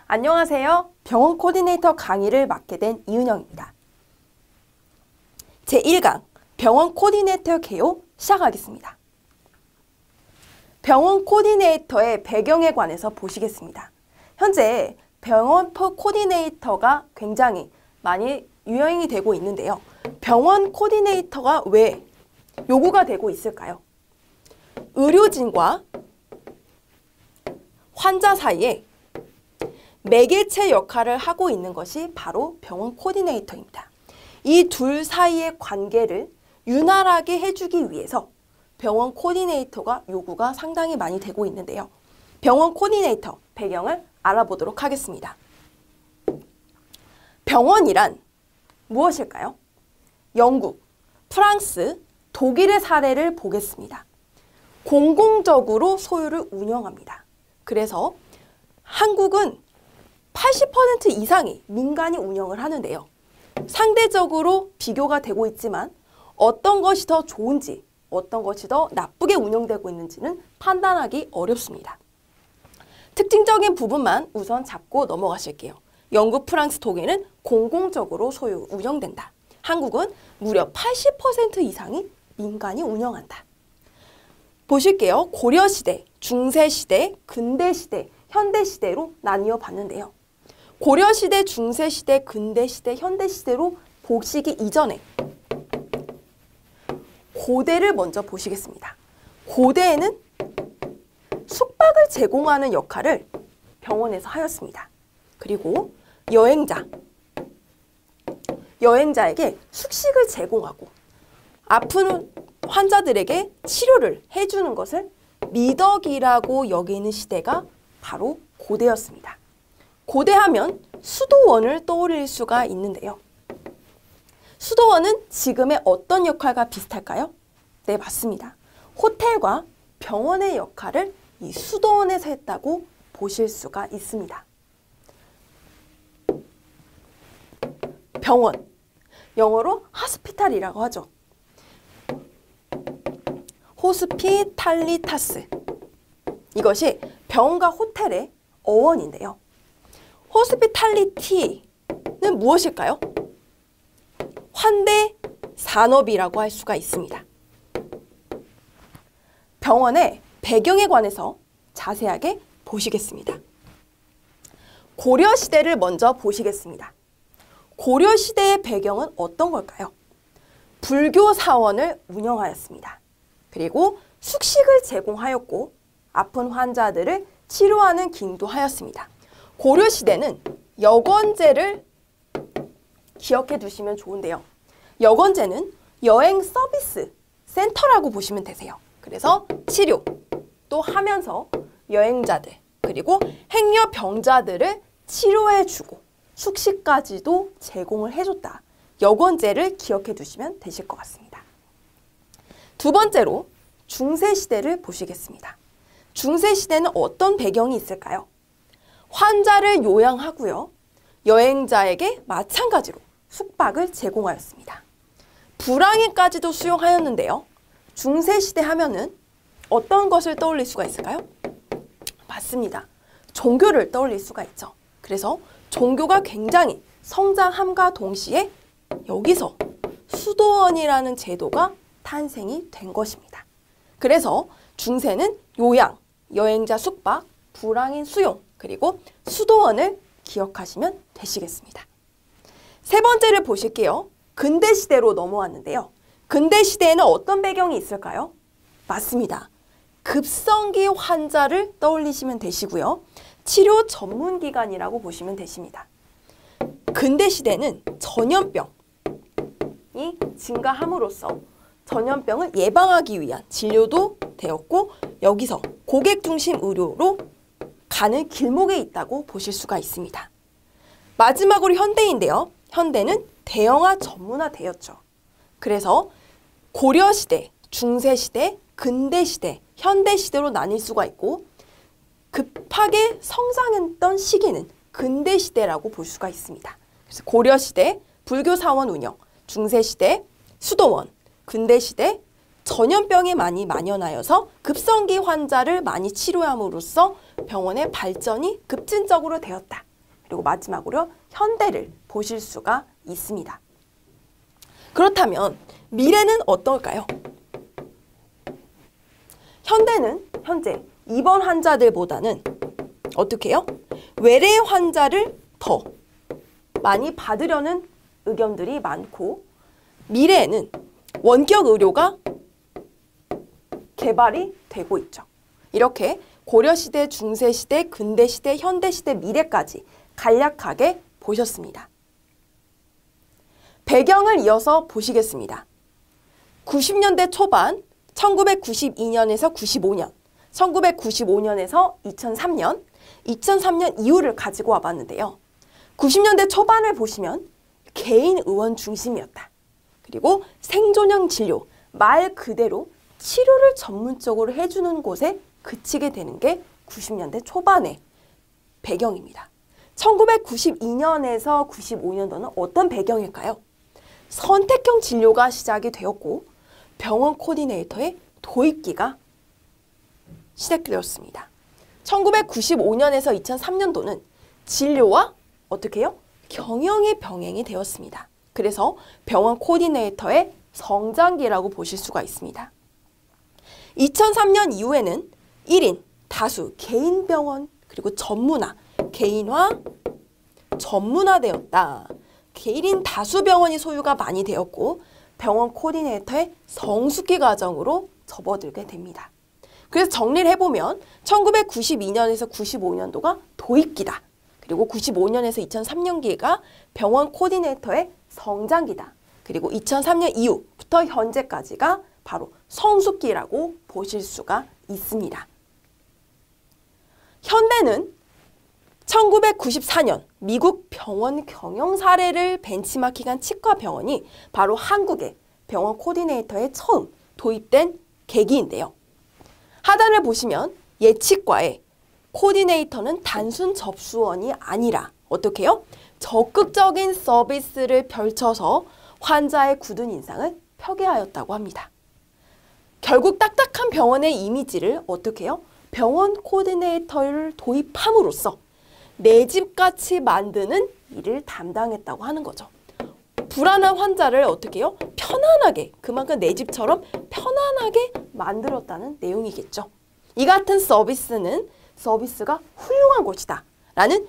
안녕하세요. 병원 코디네이터 강의를 맡게 된 이은영입니다. 제1강 병원 코디네이터 개요 시작하겠습니다. 병원 코디네이터의 배경에 관해서 보시겠습니다. 현재 병원 코디네이터가 굉장히 많이 유행이 되고 있는데요. 병원 코디네이터가 왜 요구가 되고 있을까요? 의료진과 환자 사이에 매개체 역할을 하고 있는 것이 바로 병원 코디네이터입니다. 이 둘 사이의 관계를 유난하게 해주기 위해서 병원 코디네이터가 요구가 상당히 많이 되고 있는데요. 병원 코디네이터 배경을 알아보도록 하겠습니다. 병원이란 무엇일까요? 영국, 프랑스, 독일의 사례를 보겠습니다. 공공적으로 소유를 운영합니다. 그래서 한국은 80% 이상이 민간이 운영을 하는데요. 상대적으로 비교가 되고 있지만 어떤 것이 더 좋은지, 어떤 것이 더 나쁘게 운영되고 있는지는 판단하기 어렵습니다. 특징적인 부분만 우선 잡고 넘어가실게요. 영국, 프랑스, 독일은 공공적으로 소유, 운영된다. 한국은 무려 80% 이상이 민간이 운영한다. 보실게요. 고려시대, 중세시대, 근대시대, 현대시대로 나뉘어 봤는데요. 고려시대, 중세시대, 근대시대, 현대시대로 보시기 이전에 고대를 먼저 보시겠습니다. 고대에는 숙박을 제공하는 역할을 병원에서 하였습니다. 그리고 여행자에게 숙식을 제공하고 아픈 환자들에게 치료를 해주는 것을 미덕이라고 여기는 시대가 바로 고대였습니다. 고대하면 수도원을 떠올릴 수가 있는데요. 수도원은 지금의 어떤 역할과 비슷할까요? 네, 맞습니다. 호텔과 병원의 역할을 이 수도원에서 했다고 보실 수가 있습니다. 병원, 영어로 하스피탈이라고 하죠. 호스피탈리타스. 이것이 병원과 호텔의 어원인데요. 호스피탈리티는 무엇일까요? 환대 산업이라고 할 수가 있습니다. 병원의 배경에 관해서 자세하게 보시겠습니다. 고려시대를 먼저 보시겠습니다. 고려시대의 배경은 어떤 걸까요? 불교 사원을 운영하였습니다. 그리고 숙식을 제공하였고 아픈 환자들을 치료하는 기능도 하였습니다. 고려시대는 여건제를 기억해 두시면 좋은데요. 여건제는 여행 서비스 센터라고 보시면 되세요. 그래서 치료 또 하면서 여행자들 그리고 행여 병자들을 치료해주고 숙식까지도 제공을 해줬다. 여건제를 기억해 두시면 되실 것 같습니다. 두 번째로 중세시대를 보시겠습니다. 중세시대는 어떤 배경이 있을까요? 환자를 요양하고요. 여행자에게 마찬가지로 숙박을 제공하였습니다. 불황에까지도 수용하였는데요. 중세시대 하면은 어떤 것을 떠올릴 수가 있을까요? 맞습니다. 종교를 떠올릴 수가 있죠. 그래서 종교가 굉장히 성장함과 동시에 여기서 수도원이라는 제도가 탄생이 된 것입니다. 그래서 중세는 요양, 여행자 숙박, 불황인 수용, 그리고 수도원을 기억하시면 되시겠습니다. 세 번째를 보실게요. 근대시대로 넘어왔는데요. 근대시대에는 어떤 배경이 있을까요? 맞습니다. 급성기 환자를 떠올리시면 되시고요. 치료 전문기관이라고 보시면 되십니다. 근대시대는 전염병이 증가함으로써 전염병을 예방하기 위한 진료도 되었고 여기서 고객 중심 의료로 가는 길목에 있다고 보실 수가 있습니다. 마지막으로 현대인데요. 현대는 대형화 전문화되었죠. 그래서 고려시대, 중세시대, 근대시대, 현대시대로 나뉠 수가 있고 급하게 성장했던 시기는 근대시대라고 볼 수가 있습니다. 그래서 고려시대, 불교사원 운영, 중세시대, 수도원, 근대시대, 전염병이 많이 만연하여서 급성기 환자를 많이 치료함으로써 병원의 발전이 급진적으로 되었다. 그리고 마지막으로 현대를 보실 수가 있습니다. 그렇다면 미래는 어떨까요? 현대는 현재 입원 환자들보다는 어떻게 해요? 외래 환자를 더 많이 받으려는 의견들이 많고, 미래에는 원격 의료가 개발이 되고 있죠. 이렇게 고려시대, 중세시대, 근대시대, 현대시대, 미래까지 간략하게 보셨습니다. 배경을 이어서 보시겠습니다. 90년대 초반 1992년에서 95년, 1995년에서 2003년, 2003년 이후를 가지고 와봤는데요. 90년대 초반을 보시면 개인 의원 중심이었다. 그리고 생존형 진료, 말 그대로 치료를 전문적으로 해주는 곳에 그치게 되는 게 90년대 초반의 배경입니다. 1992년에서 95년도는 어떤 배경일까요? 선택형 진료가 시작이 되었고 병원 코디네이터의 도입기가 시작되었습니다. 1995년에서 2003년도는 진료와 어떻게 해요? 경영이 병행이 되었습니다. 그래서 병원 코디네이터의 성장기라고 보실 수가 있습니다. 2003년 이후에는 1인, 다수, 개인 병원, 그리고 전문화, 개인화, 전문화되었다. 개인 다수 병원이 소유가 많이 되었고 병원 코디네이터의 성숙기 과정으로 접어들게 됩니다. 그래서 정리를 해보면 1992년에서 95년도가 도입기다. 그리고 95년에서 2003년기가 병원 코디네이터의 성장기다. 그리고 2003년 이후부터 현재까지가 바로 성숙기라고 보실 수가 있습니다. 현대는 1994년 미국 병원 경영 사례를 벤치마킹한 치과 병원이 바로 한국의 병원 코디네이터에 처음 도입된 계기인데요. 하단을 보시면 예치과의 코디네이터는 단순 접수원이 아니라 어떻게 해요? 적극적인 서비스를 펼쳐서 환자의 굳은 인상을 펴게 하였다고 합니다. 결국 딱딱한 병원의 이미지를 어떻게 해요? 병원 코디네이터를 도입함으로써 내 집같이 만드는 일을 담당했다고 하는 거죠. 불안한 환자를 어떻게 해요? 편안하게, 그만큼 내 집처럼 편안하게 만들었다는 내용이겠죠. 이 같은 서비스가 훌륭한 곳이다 라는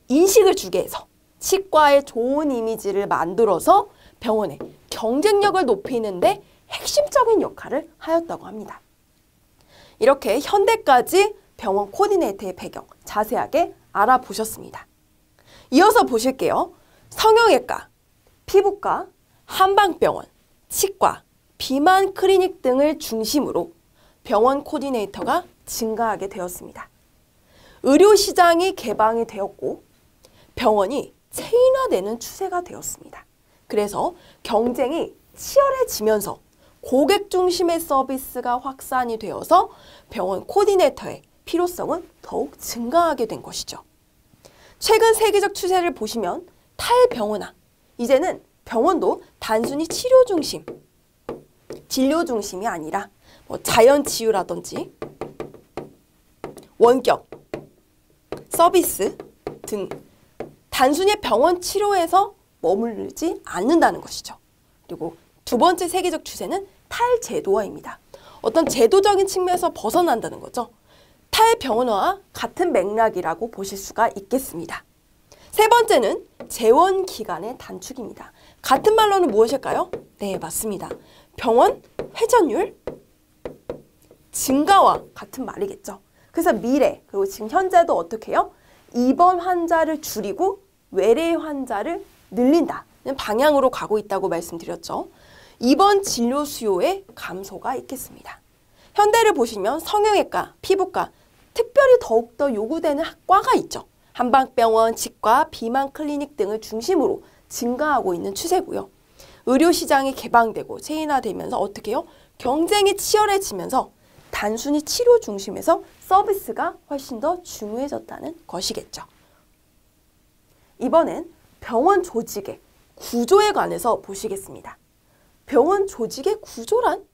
인식을 주게 해서 치과의 좋은 이미지를 만들어서 병원의 경쟁력을 높이는데 핵심적인 역할을 하였다고 합니다. 이렇게 현대까지 병원 코디네이터의 배경 자세하게 알아보셨습니다. 이어서 보실게요. 성형외과, 피부과, 한방병원, 치과, 비만 클리닉 등을 중심으로 병원 코디네이터가 증가하게 되었습니다. 의료시장이 개방이 되었고 병원이 체인화되는 추세가 되었습니다. 그래서 경쟁이 치열해지면서 고객 중심의 서비스가 확산이 되어서 병원 코디네이터의 필요성은 더욱 증가하게 된 것이죠. 최근 세계적 추세를 보시면 탈병원화, 이제는 병원도 단순히 치료 중심, 진료 중심이 아니라 자연치유라든지 원격, 서비스 등 단순히 병원 치료에서 머무르지 않는다는 것이죠. 그리고 두 번째 세계적 추세는 탈제도화입니다. 어떤 제도적인 측면에서 벗어난다는 거죠. 탈병원화와 같은 맥락이라고 보실 수가 있겠습니다. 세 번째는 재원기간의 단축입니다. 같은 말로는 무엇일까요? 네, 맞습니다. 병원 회전율 증가와 같은 말이겠죠. 그래서 미래, 그리고 지금 현재도 어떻게 해요? 입원 환자를 줄이고 외래 환자를 늘린다는 방향으로 가고 있다고 말씀드렸죠. 입원 진료 수요의 감소가 있겠습니다. 현대를 보시면 성형외과, 피부과, 특별히 더욱더 요구되는 학과가 있죠. 한방병원, 치과, 비만 클리닉 등을 중심으로 증가하고 있는 추세고요. 의료시장이 개방되고 체인화되면서 어떻게 해요? 경쟁이 치열해지면서 단순히 치료 중심에서 서비스가 훨씬 더 중요해졌다는 것이겠죠. 이번엔 병원 조직의 구조에 관해서 보시겠습니다. 병원 조직의 구조란